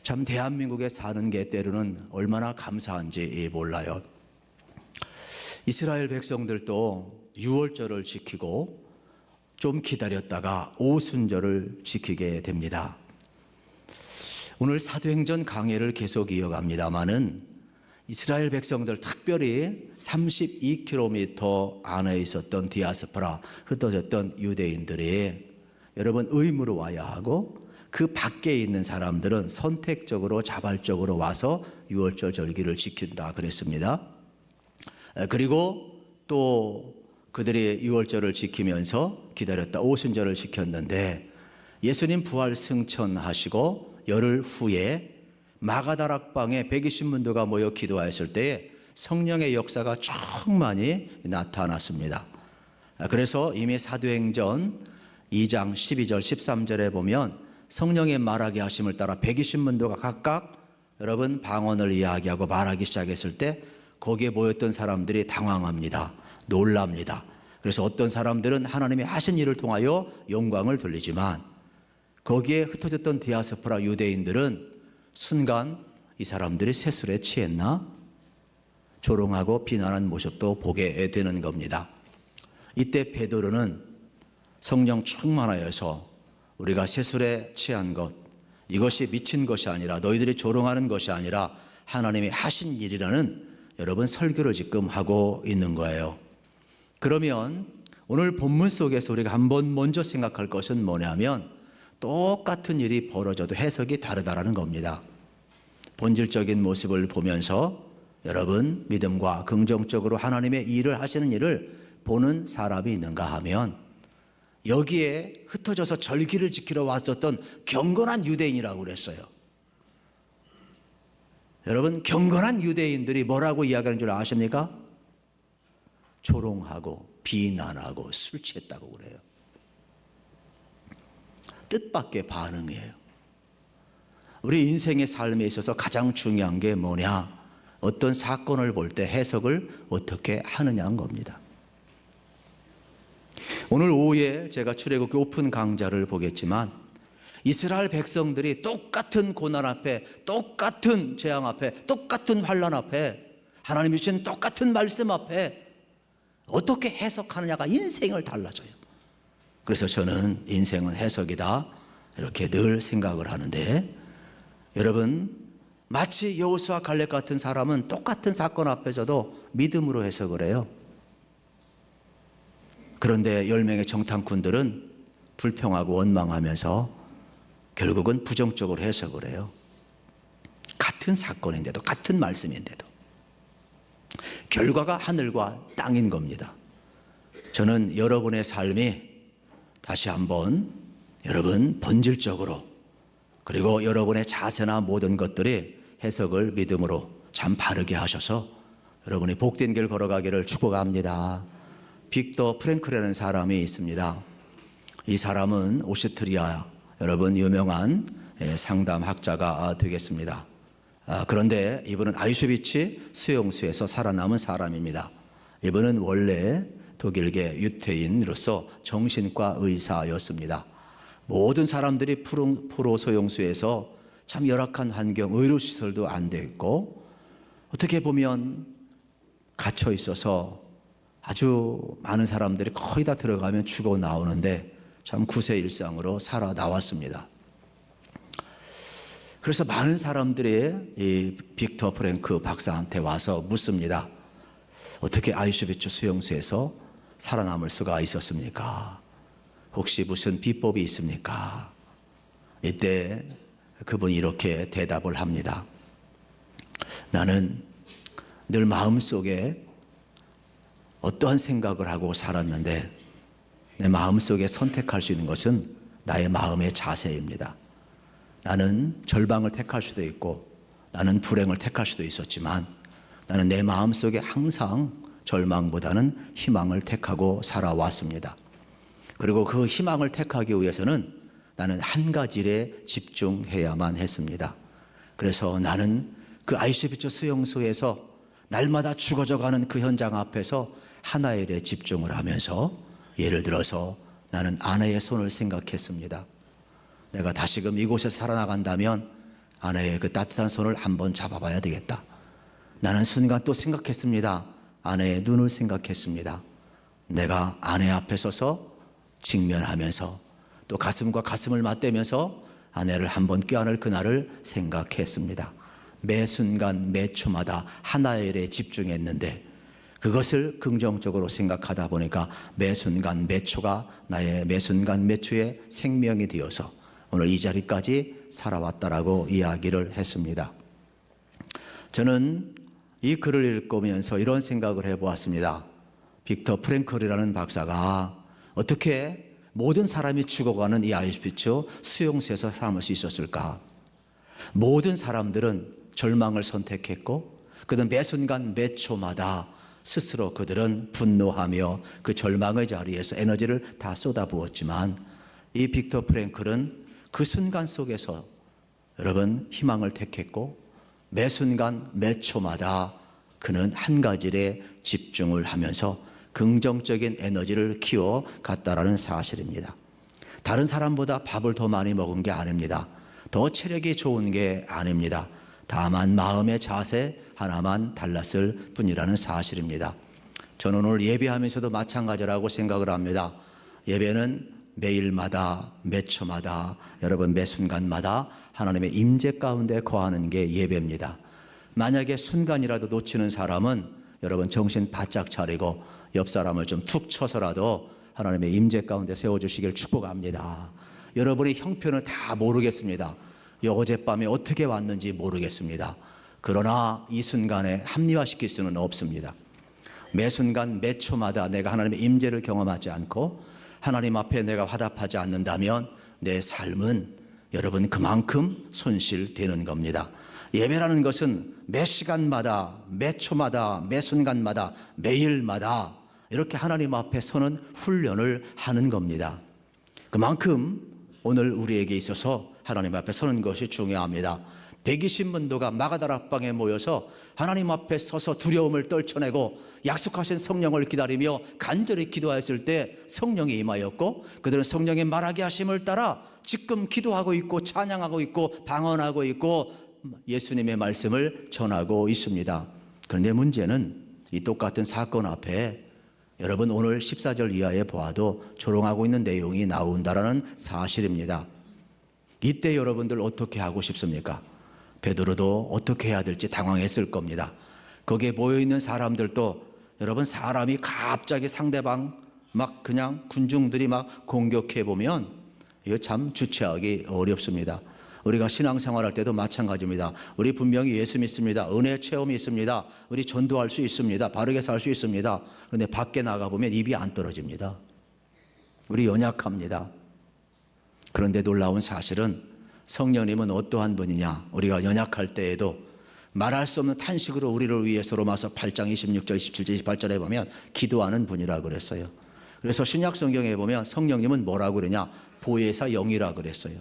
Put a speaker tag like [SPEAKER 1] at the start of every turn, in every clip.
[SPEAKER 1] 참 대한민국에 사는 게 때로는 얼마나 감사한지 몰라요. 이스라엘 백성들도 유월절을 지키고 좀 기다렸다가 오순절을 지키게 됩니다. 오늘 사도행전 강해를 계속 이어갑니다마는 이스라엘 백성들, 특별히 32km 안에 있었던 디아스포라, 흩어졌던 유대인들이 여러분 의무로 와야 하고, 그 밖에 있는 사람들은 선택적으로 자발적으로 와서 유월절 절기를 지킨다 그랬습니다. 그리고 또 그들이 유월절을 지키면서 기다렸다 오순절을 지켰는데, 예수님 부활 승천하시고 열흘 후에 마가다락방에 120문도가 모여 기도하였을 때에 성령의 역사가 충만히 나타났습니다. 그래서 이미 사도행전 2장 12절 13절에 보면 성령의 말하게 하심을 따라 120문도가 각각 여러분 방언을 이야기하고 말하기 시작했을 때 거기에 모였던 사람들이 당황합니다. 놀랍니다. 그래서 어떤 사람들은 하나님이 하신 일을 통하여 영광을 돌리지만, 거기에 흩어졌던 디아스포라 유대인들은 순간 이 사람들이 세술에 취했나? 조롱하고 비난한 모습도 보게 되는 겁니다. 이때 베드로는 성령 충만하여서 우리가 세술에 취한 것, 이것이 미친 것이 아니라, 너희들이 조롱하는 것이 아니라 하나님이 하신 일이라는 여러분 설교를 지금 하고 있는 거예요. 그러면 오늘 본문 속에서 우리가 한번 먼저 생각할 것은 뭐냐면, 똑같은 일이 벌어져도 해석이 다르다라는 겁니다. 본질적인 모습을 보면서 여러분 믿음과 긍정적으로 하나님의 일을 하시는 일을 보는 사람이 있는가 하면, 여기에 흩어져서 절기를 지키러 왔었던 경건한 유대인이라고 그랬어요. 여러분, 경건한 유대인들이 뭐라고 이야기하는 줄 아십니까? 조롱하고 비난하고 술 취했다고 그래요. 뜻밖의 반응이에요. 우리 인생의 삶에 있어서 가장 중요한 게 뭐냐? 어떤 사건을 볼 때 해석을 어떻게 하느냐는 겁니다. 오늘 오후에 제가 출애굽기 오픈 강좌를 보겠지만, 이스라엘 백성들이 똑같은 고난 앞에, 똑같은 재앙 앞에, 똑같은 환난 앞에, 하나님이 주신 똑같은 말씀 앞에 어떻게 해석하느냐가 인생을 달라져요. 그래서 저는 인생은 해석이다 이렇게 늘 생각을 하는데, 여러분 마치 여호수아 갈렙 같은 사람은 똑같은 사건 앞에서도 믿음으로 해석을 해요. 그런데 10명의 정탐꾼들은 불평하고 원망하면서 결국은 부정적으로 해석을 해요. 같은 사건인데도, 같은 말씀인데도 결과가 하늘과 땅인 겁니다. 저는 여러분의 삶이 다시 한번 여러분 본질적으로, 그리고 여러분의 자세나 모든 것들이 해석을 믿음으로 참 바르게 하셔서 여러분이 복된 길 걸어가기를 축복합니다. 빅터 프랭클이라는 사람이 있습니다. 이 사람은 오스트리아 여러분 유명한 상담학자가 되겠습니다. 그런데 이분은 아우슈비츠 수용소에서 살아남은 사람입니다. 이분은 원래 독일계 유태인으로서 정신과 의사였습니다. 모든 사람들이 프로 소용소에서 참 열악한 환경, 의료시설도 안 돼 있고, 어떻게 보면 갇혀 있어서 아주 많은 사람들이 거의 다 들어가면 죽어 나오는데 참 구세일상으로 살아 나왔습니다. 그래서 많은 사람들이 이 빅터 프랭크 박사한테 와서 묻습니다. 어떻게 아우슈비츠 수용소에서 살아남을 수가 있었습니까? 혹시 무슨 비법이 있습니까? 이때 그분이 이렇게 대답을 합니다. 나는 늘 마음속에 어떠한 생각을 하고 살았는데, 내 마음속에 선택할 수 있는 것은 나의 마음의 자세입니다. 나는 절망을 택할 수도 있고 나는 불행을 택할 수도 있었지만, 나는 내 마음속에 항상 절망보다는 희망을 택하고 살아왔습니다. 그리고 그 희망을 택하기 위해서는 나는 한 가지 일에 집중해야만 했습니다. 그래서 나는 그 아우슈비츠 수용소에서 날마다 죽어져가는 그 현장 앞에서 하나의 일에 집중을 하면서, 예를 들어서 나는 아내의 손을 생각했습니다. 내가 다시금 이곳에서 살아나간다면 아내의 그 따뜻한 손을 한번 잡아봐야 되겠다. 나는 순간 또 생각했습니다. 아내의 눈을 생각했습니다. 내가 아내 앞에 서서 직면하면서 또 가슴과 가슴을 맞대면서 아내를 한번 껴안을 그날을 생각했습니다. 매 순간 매 초마다 하나의 일에 집중했는데 그것을 긍정적으로 생각하다 보니까 매 순간 매 초가 나의 매 순간 매 초의 생명이 되어서 오늘 이 자리까지 살아왔다라고 이야기를 했습니다. 저는 이 글을 읽으면서 이런 생각을 해보았습니다. 빅터 프랭클이라는 박사가 어떻게 모든 사람이 죽어가는 이 아우슈비츠 수용소에서 살아남을 수 있었을까? 모든 사람들은 절망을 선택했고 그들은 매 순간 매 초마다 스스로 그들은 분노하며 그 절망의 자리에서 에너지를 다 쏟아부었지만 이 빅터 프랭클은 그 순간 속에서 여러분 희망을 택했고 매 순간 매 초마다 그는 한 가지 일에 집중을 하면서 긍정적인 에너지를 키워갔다라는 사실입니다. 다른 사람보다 밥을 더 많이 먹은 게 아닙니다. 더 체력이 좋은 게 아닙니다. 다만 마음의 자세 하나만 달랐을 뿐이라는 사실입니다. 저는 오늘 예배하면서도 마찬가지라고 생각을 합니다. 예배는 매일마다 매 초마다 여러분 매 순간마다 하나님의 임재 가운데 거하는 게 예배입니다. 만약에 순간이라도 놓치는 사람은 여러분 정신 바짝 차리고 옆 사람을 좀 툭 쳐서라도 하나님의 임재 가운데 세워주시길 축복합니다. 여러분의 형편은 다 모르겠습니다. 어젯밤에 어떻게 왔는지 모르겠습니다. 그러나 이 순간에 합리화시킬 수는 없습니다. 매 순간 매 초마다 내가 하나님의 임재를 경험하지 않고 하나님 앞에 내가 화답하지 않는다면 내 삶은 여러분 그만큼 손실되는 겁니다. 예배라는 것은 매 시간마다 매 초마다 매 순간마다 매일마다 이렇게 하나님 앞에 서는 훈련을 하는 겁니다. 그만큼 오늘 우리에게 있어서 하나님 앞에 서는 것이 중요합니다. 120문도가 마가다락방에 모여서 하나님 앞에 서서 두려움을 떨쳐내고 약속하신 성령을 기다리며 간절히 기도했을 때 성령이 임하였고 그들은 성령의 말하게 하심을 따라 지금 기도하고 있고 찬양하고 있고 방언하고 있고 예수님의 말씀을 전하고 있습니다. 그런데 문제는 이 똑같은 사건 앞에 여러분 오늘 14절 이하에 보아도 조롱하고 있는 내용이 나온다라는 사실입니다. 이때 여러분들 어떻게 하고 싶습니까? 베드로도 어떻게 해야 될지 당황했을 겁니다. 거기에 모여있는 사람들도 여러분 사람이 갑자기 상대방 막 그냥 군중들이 막 공격해 보면 이거 참 주체하기 어렵습니다. 우리가 신앙생활할 때도 마찬가지입니다. 우리 분명히 예수 믿습니다. 은혜 체험이 있습니다. 우리 전도할 수 있습니다. 바르게 살 수 있습니다. 그런데 밖에 나가보면 입이 안 떨어집니다. 우리 연약합니다. 그런데 놀라운 사실은 성령님은 어떠한 분이냐? 우리가 연약할 때에도 말할 수 없는 탄식으로 우리를 위해서 로마서 8장 26절, 27절, 28절에 보면 기도하는 분이라고 그랬어요. 그래서 신약 성경에 보면 성령님은 뭐라고 그러냐? 보혜사 영이라고 그랬어요.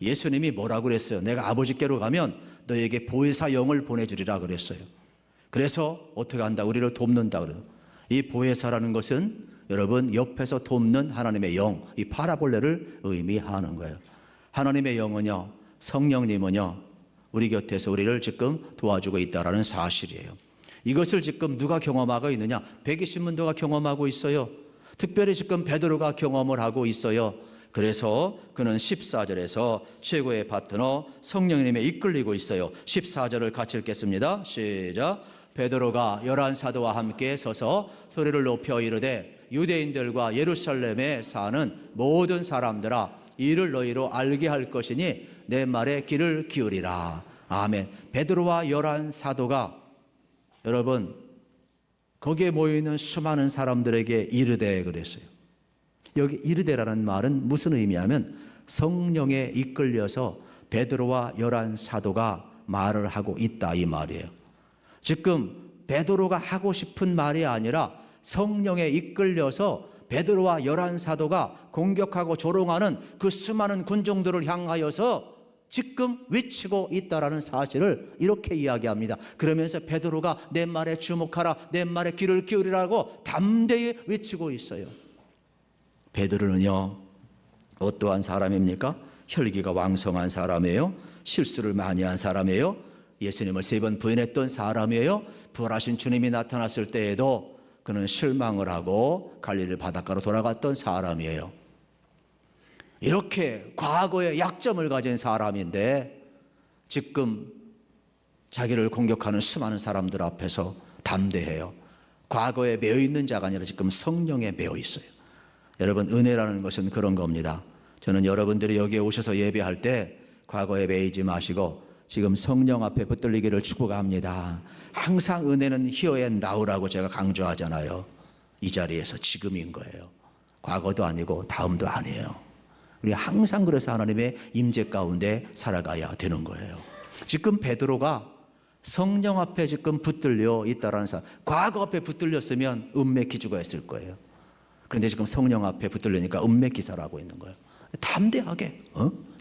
[SPEAKER 1] 예수님이 뭐라고 그랬어요? 내가 아버지께로 가면 너에게 보혜사 영을 보내주리라 그랬어요. 그래서 어떻게 한다? 우리를 돕는다 그래요. 이 보혜사라는 것은 여러분 옆에서 돕는 하나님의 영, 이 파라볼레를 의미하는 거예요. 하나님의 영은요, 성령님은요, 우리 곁에서 우리를 지금 도와주고 있다라는 사실이에요. 이것을 지금 누가 경험하고 있느냐? 120문도가 경험하고 있어요. 특별히 지금 베드로가 경험을 하고 있어요. 그래서 그는 14절에서 최고의 파트너 성령님에 이끌리고 있어요. 14절을 같이 읽겠습니다. 시작. 베드로가 11사도와 함께 서서 소리를 높여 이르되 유대인들과 예루살렘에 사는 모든 사람들아 이를 너희로 알게 할 것이니 내 말에 귀를 기울이라. 아멘. 베드로와 11사도가 여러분 거기에 모여있는 수많은 사람들에게 이르되 그랬어요. 여기 이르되라는 말은 무슨 의미냐면 성령에 이끌려서 베드로와 11사도가 말을 하고 있다 이 말이에요. 지금 베드로가 하고 싶은 말이 아니라 성령에 이끌려서 베드로와 11사도가 공격하고 조롱하는 그 수많은 군중들을 향하여서 지금 외치고 있다라는 사실을 이렇게 이야기합니다. 그러면서 베드로가 내 말에 주목하라, 내 말에 귀를 기울이라고 담대히 외치고 있어요. 베드로는요 어떠한 사람입니까? 혈기가 왕성한 사람이에요. 실수를 많이 한 사람이에요. 예수님을 3번 부인했던 사람이에요. 부활하신 주님이 나타났을 때에도 그는 실망을 하고 갈릴리 바닷가로 돌아갔던 사람이에요. 이렇게 과거에 약점을 가진 사람인데 지금 자기를 공격하는 수많은 사람들 앞에서 담대해요. 과거에 매여 있는 자가 아니라 지금 성령에 매여 있어요. 여러분, 은혜라는 것은 그런 겁니다. 저는 여러분들이 여기에 오셔서 예배할 때 과거에 매이지 마시고 지금 성령 앞에 붙들리기를 축복합니다. 항상 은혜는 here and now라고 제가 강조하잖아요. 이 자리에서 지금인 거예요. 과거도 아니고 다음도 아니에요. 우리 항상 그래서 하나님의 임재 가운데 살아가야 되는 거예요. 지금 베드로가 성령 앞에 지금 붙들려 있다라는 사람, 과거 앞에 붙들렸으면 은맥기주가 했을 거예요. 그런데 지금 성령 앞에 붙들리니까 은맥기사를 하고 있는 거예요. 담대하게,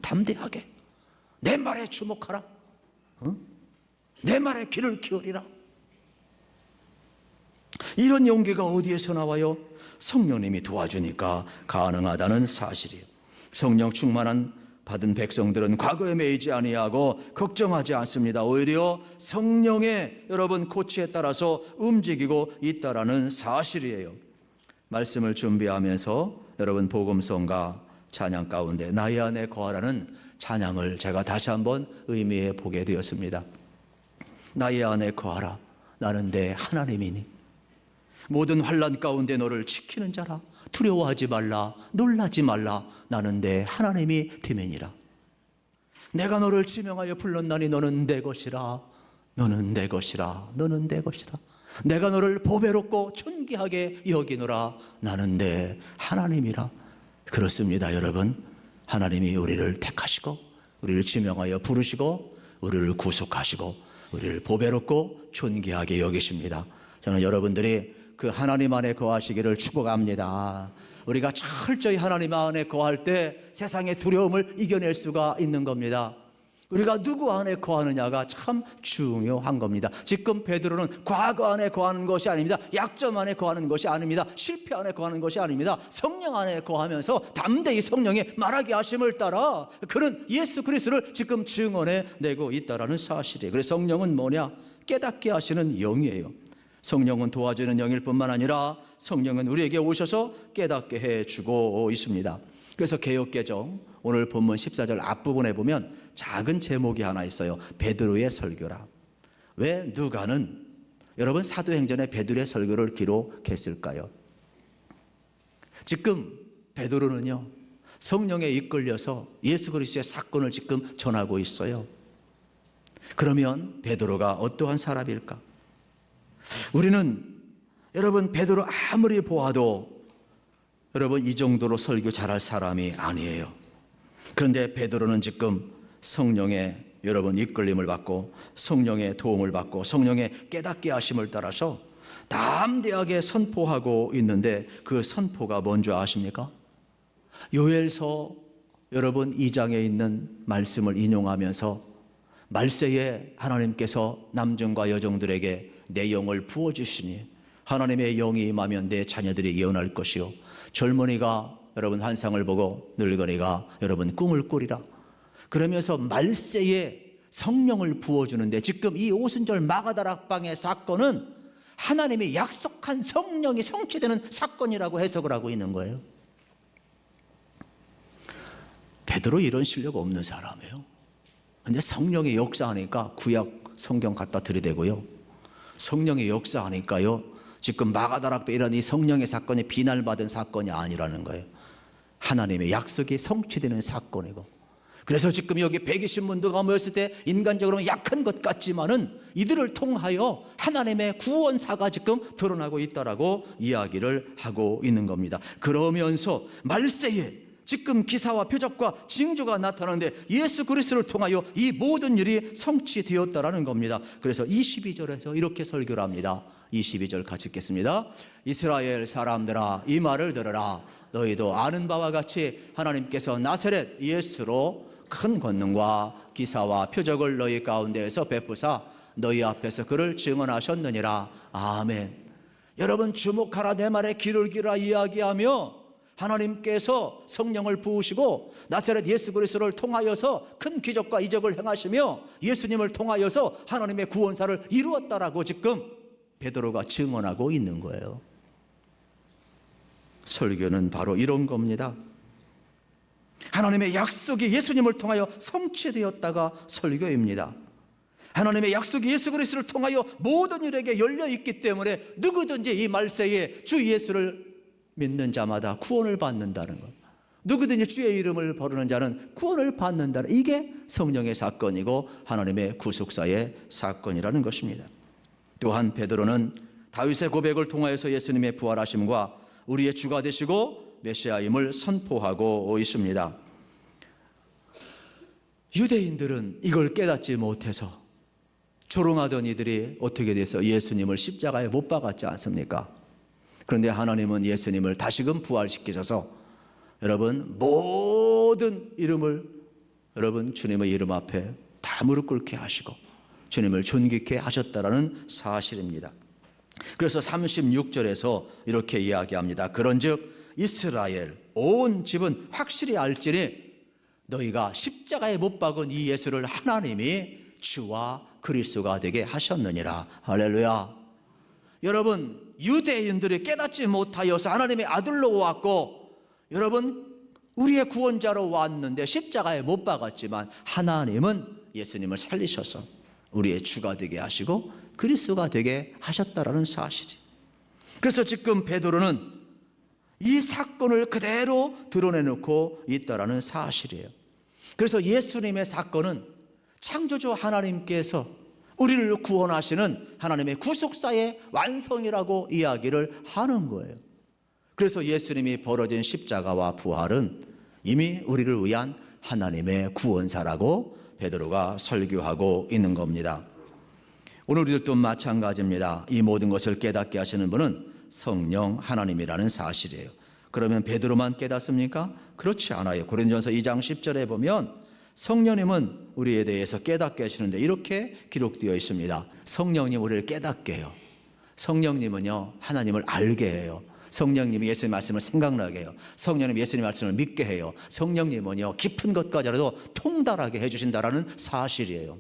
[SPEAKER 1] 담대하게 내 말에 주목하라. 내 말에 귀를 기울이라. 이런 용기가 어디에서 나와요? 성령님이 도와주니까 가능하다는 사실이에요. 성령 충만한 받은 백성들은 과거에 매이지 아니하고 걱정하지 않습니다. 오히려 성령의 여러분 코치에 따라서 움직이고 있다라는 사실이에요. 말씀을 준비하면서 여러분 복음성과 찬양 가운데 나의 안에 거하라는 찬양을 제가 다시 한번 의미해 보게 되었습니다. 나의 안에 거하라. 나는 내 하나님이니 모든 환난 가운데 너를 지키는 자라. 두려워하지 말라. 놀라지 말라. 나는 내 하나님이 되매니라. 내가 너를 지명하여 불렀나니 너는 내 것이라. 너는 내 것이라. 너는 내 것이라. 내가 너를 보배롭고 존귀하게 여기노라. 나는 내 하나님이라. 그렇습니다, 여러분. 하나님이 우리를 택하시고 우리를 지명하여 부르시고 우리를 구속하시고 우리를 보배롭고 존귀하게 여기십니다. 저는 여러분들이 그 하나님 안에 거하시기를 축복합니다. 우리가 철저히 하나님 안에 거할 때 세상의 두려움을 이겨낼 수가 있는 겁니다. 우리가 누구 안에 거하느냐가 참 중요한 겁니다. 지금 베드로는 과거 안에 거하는 것이 아닙니다. 약점 안에 거하는 것이 아닙니다. 실패 안에 거하는 것이 아닙니다. 성령 안에 거하면서 담대히 성령의 말하게 하심을 따라 그는 예수 그리스도를 지금 증언해 내고 있다는 사실이에요. 그래서 성령은 뭐냐? 깨닫게 하시는 영이에요. 성령은 도와주는 영일 뿐만 아니라 성령은 우리에게 오셔서 깨닫게 해주고 있습니다. 그래서 개역개정 오늘 본문 14절 앞부분에 보면 작은 제목이 하나 있어요. 베드로의 설교라. 왜 누가는 여러분 사도행전에 베드로의 설교를 기록했을까요? 지금 베드로는요 성령에 이끌려서 예수 그리스도의 사건을 지금 전하고 있어요. 그러면 베드로가 어떠한 사람일까? 우리는 여러분 베드로 아무리 보아도 여러분 이 정도로 설교 잘할 사람이 아니에요. 그런데 베드로는 지금 성령의 여러분 이끌림을 받고 성령의 도움을 받고 성령의 깨닫게 하심을 따라서 담대하게 선포하고 있는데 그 선포가 뭔지 아십니까? 요엘서 여러분 2장에 있는 말씀을 인용하면서 말세에 하나님께서 남정과 여종들에게 내 영을 부어주시니 하나님의 영이 임하면 내 자녀들이 예언할 것이요 젊은이가 여러분 환상을 보고 늙은이가 여러분 꿈을 꾸리라. 그러면서 말세에 성령을 부어주는데 지금 이 오순절 마가다락방의 사건은 하나님이 약속한 성령이 성취되는 사건이라고 해석을 하고 있는 거예요. 베드로 이런 실력 없는 사람이에요. 근데 성령이 역사하니까 구약 성경 갖다 들이대고요. 성령의 역사하니까요. 지금 마가다락배 이런 이 성령의 사건이 비난받은 사건이 아니라는 거예요. 하나님의 약속이 성취되는 사건이고. 그래서 지금 여기 120문도가 모였을 때 인간적으로는 약한 것 같지만은 이들을 통하여 하나님의 구원사가 지금 드러나고 있다라고 이야기를 하고 있는 겁니다. 그러면서 말세에 지금 기사와 표적과 징조가 나타나는데 예수 그리스도를 통하여 이 모든 일이 성취되었다라는 겁니다. 그래서 22절에서 이렇게 설교를 합니다. 22절 같이 읽겠습니다. 이스라엘 사람들아 이 말을 들으라. 너희도 아는 바와 같이 하나님께서 나사렛 예수로 큰 권능과 기사와 표적을 너희 가운데에서 베푸사 너희 앞에서 그를 증언하셨느니라. 아멘. 여러분 주목하라 내 말에 귀를 기울이라 이야기하며 하나님께서 성령을 부으시고 나사렛 예수 그리스도를 통하여서 큰 기적과 이적을 행하시며 예수님을 통하여서 하나님의 구원사를 이루었다라고 지금 베드로가 증언하고 있는 거예요. 설교는 바로 이런 겁니다. 하나님의 약속이 예수님을 통하여 성취되었다가 설교입니다. 하나님의 약속이 예수 그리스도를 통하여 모든 일에게 열려있기 때문에 누구든지 이 말세에 주 예수를 믿는 자마다 구원을 받는다는 것, 누구든지 주의 이름을 부르는 자는 구원을 받는다는, 이게 성령의 사건이고 하나님의 구속사의 사건이라는 것입니다. 또한 베드로는 다윗의 고백을 통하여서 예수님의 부활하심과 우리의 주가 되시고 메시아임을 선포하고 있습니다. 유대인들은 이걸 깨닫지 못해서 조롱하던 이들이 어떻게 돼서 예수님을 십자가에 못 박았지 않습니까? 그런데 하나님은 예수님을 다시금 부활시키셔서 여러분 모든 이름을 여러분 주님의 이름 앞에 다 무릎 꿇게 하시고 주님을 존귀케 하셨다라는 사실입니다. 그래서 36절에서 이렇게 이야기합니다. 그런즉 이스라엘 온 집은 확실히 알지니 너희가 십자가에 못 박은 이 예수를 하나님이 주와 그리스도가 되게 하셨느니라. 할렐루야. 여러분 유대인들이 깨닫지 못하여서 하나님의 아들로 왔고 여러분 우리의 구원자로 왔는데 십자가에 못 박았지만 하나님은 예수님을 살리셔서 우리의 주가 되게 하시고 그리스도가 되게 하셨다라는 사실이. 그래서 지금 베드로는 이 사건을 그대로 드러내놓고 있다라는 사실이에요. 그래서 예수님의 사건은 창조주 하나님께서 우리를 구원하시는 하나님의 구속사의 완성이라고 이야기를 하는 거예요. 그래서 예수님이 벌어진 십자가와 부활은 이미 우리를 위한 하나님의 구원사라고 베드로가 설교하고 있는 겁니다. 오늘 우리들도 마찬가지입니다. 이 모든 것을 깨닫게 하시는 분은 성령 하나님이라는 사실이에요. 그러면 베드로만 깨닫습니까? 그렇지 않아요. 고린도전서 2장 10절에 보면 성령님은 우리에 대해서 깨닫게 하시는데 이렇게 기록되어 있습니다. 성령님 우리를 깨닫게 해요. 성령님은요 하나님을 알게 해요. 성령님이 예수님의 말씀을 생각나게 해요. 성령님 예수님의 말씀을 믿게 해요. 성령님은요 깊은 것까지라도 통달하게 해주신다라는 사실이에요.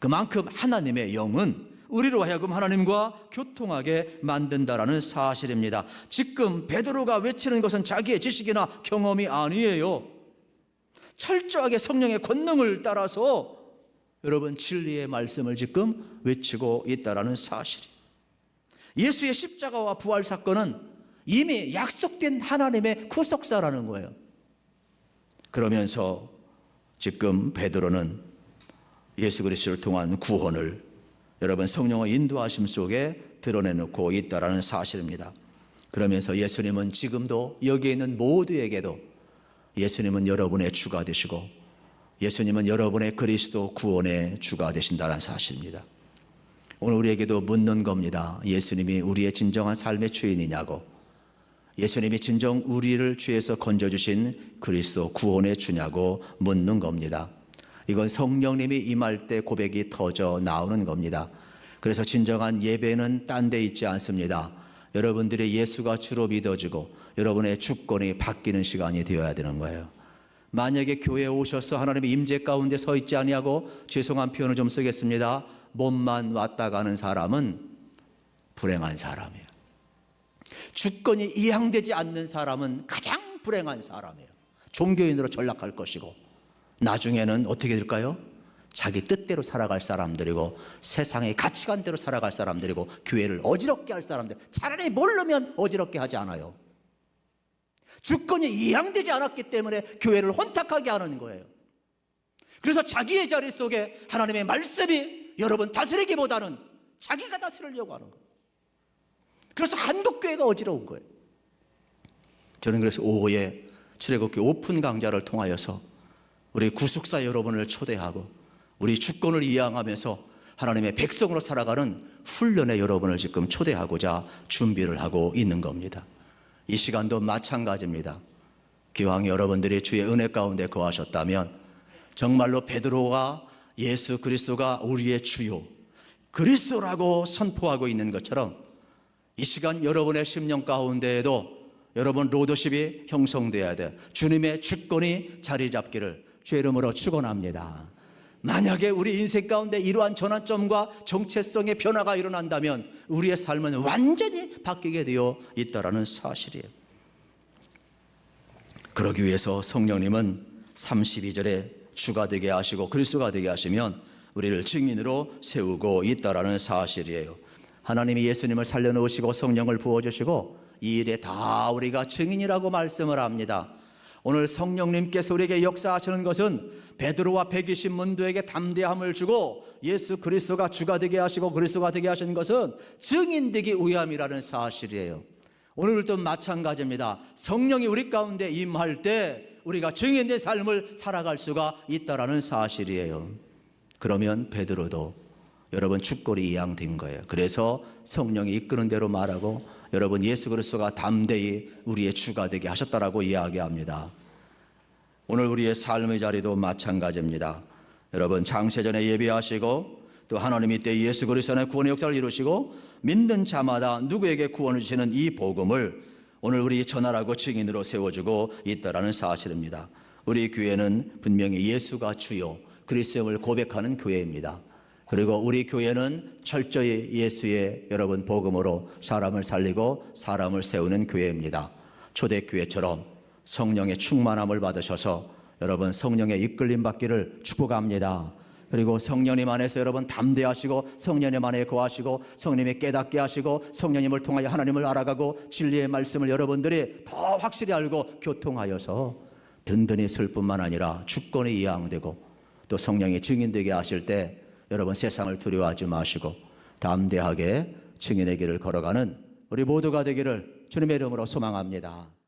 [SPEAKER 1] 그만큼 하나님의 영은 우리로 하여금 하나님과 교통하게 만든다라는 사실입니다. 지금 베드로가 외치는 것은 자기의 지식이나 경험이 아니에요. 철저하게 성령의 권능을 따라서 여러분 진리의 말씀을 지금 외치고 있다라는 사실이. 예수의 십자가와 부활 사건은 이미 약속된 하나님의 구속사라는 거예요. 그러면서 지금 베드로는 예수 그리스도를 통한 구원을 여러분 성령의 인도하심 속에 드러내놓고 있다라는 사실입니다. 그러면서 예수님은 지금도 여기에 있는 모두에게도 예수님은 여러분의 주가 되시고 예수님은 여러분의 그리스도 구원의 주가 되신다는 사실입니다. 오늘 우리에게도 묻는 겁니다. 예수님이 우리의 진정한 삶의 주인이냐고, 예수님이 진정 우리를 죄에서 건져주신 그리스도 구원의 주냐고 묻는 겁니다. 이건 성령님이 임할 때 고백이 터져 나오는 겁니다. 그래서 진정한 예배는 딴 데 있지 않습니다. 여러분들의 예수가 주로 믿어지고 여러분의 주권이 바뀌는 시간이 되어야 되는 거예요. 만약에 교회에 오셔서 하나님의 임재 가운데 서 있지 아니하고, 죄송한 표현을 좀 쓰겠습니다, 몸만 왔다 가는 사람은 불행한 사람이에요. 주권이 이양되지 않는 사람은 가장 불행한 사람이에요. 종교인으로 전락할 것이고 나중에는 어떻게 될까요? 자기 뜻대로 살아갈 사람들이고 세상의 가치관대로 살아갈 사람들이고 교회를 어지럽게 할 사람들, 차라리 모르면 어지럽게 하지 않아요. 주권이 이양되지 않았기 때문에 교회를 혼탁하게 하는 거예요. 그래서 자기의 자리 속에 하나님의 말씀이 여러분 다스리기보다는 자기가 다스리려고 하는 거예요. 그래서 한국교회가 어지러운 거예요. 저는 그래서 오후에 출애굽기 오픈 강좌를 통하여서 우리 구속사 여러분을 초대하고 우리 주권을 이양하면서 하나님의 백성으로 살아가는 훈련에 여러분을 지금 초대하고자 준비를 하고 있는 겁니다. 이 시간도 마찬가지입니다. 기왕 여러분들이 주의 은혜 가운데 거하셨다면 정말로 베드로가 예수 그리스도가 우리의 주요 그리스도라고 선포하고 있는 것처럼 이 시간 여러분의 심령 가운데에도 여러분 로더십이 형성돼야 돼. 주님의 주권이 자리 잡기를 주의 이름으로 축원합니다. 만약에 우리 인생 가운데 이러한 전환점과 정체성의 변화가 일어난다면 우리의 삶은 완전히 바뀌게 되어 있다라는 사실이에요. 그러기 위해서 성령님은 32절에 주가 되게 하시고 그리스도가 되게 하시면 우리를 증인으로 세우고 있다라는 사실이에요. 하나님이 예수님을 살려놓으시고 성령을 부어주시고 이 일에 다 우리가 증인이라고 말씀을 합니다. 오늘 성령님께서 우리에게 역사하시는 것은 베드로와 120 문도에게 담대함을 주고 예수 그리스도가 주가 되게 하시고 그리스도가 되게 하신 것은 증인되기 위함이라는 사실이에요. 오늘도 마찬가지입니다. 성령이 우리 가운데 임할 때 우리가 증인된 삶을 살아갈 수가 있다라는 사실이에요. 그러면 베드로도 여러분 주권이 이양된 거예요. 그래서 성령이 이끄는 대로 말하고 여러분 예수 그리스도가 담대히 우리의 주가 되게 하셨다라고 이야기합니다. 오늘 우리의 삶의 자리도 마찬가지입니다. 여러분 장세전에 예비하시고 또 하나님이 때 예수 그리스도의 구원의 역사를 이루시고 믿는 자마다 누구에게 구원을 주시는 이 복음을 오늘 우리 전하라고 증인으로 세워주고 있다라는 사실입니다. 우리 교회는 분명히 예수가 주요 그리스도를 고백하는 교회입니다. 그리고 우리 교회는 철저히 예수의 여러분 복음으로 사람을 살리고 사람을 세우는 교회입니다. 초대교회처럼 성령의 충만함을 받으셔서 여러분 성령의 이끌림 받기를 축복합니다. 그리고 성령님 안에서 여러분 담대하시고 성령님 안에 거하시고 성령님이 깨닫게 하시고 성령님을 통하여 하나님을 알아가고 진리의 말씀을 여러분들이 더 확실히 알고 교통하여서 든든히 설 뿐만 아니라 주권이 이양되고 또 성령이 증인되게 하실 때 여러분 세상을 두려워하지 마시고 담대하게 증인의 길을 걸어가는 우리 모두가 되기를 주님의 이름으로 소망합니다.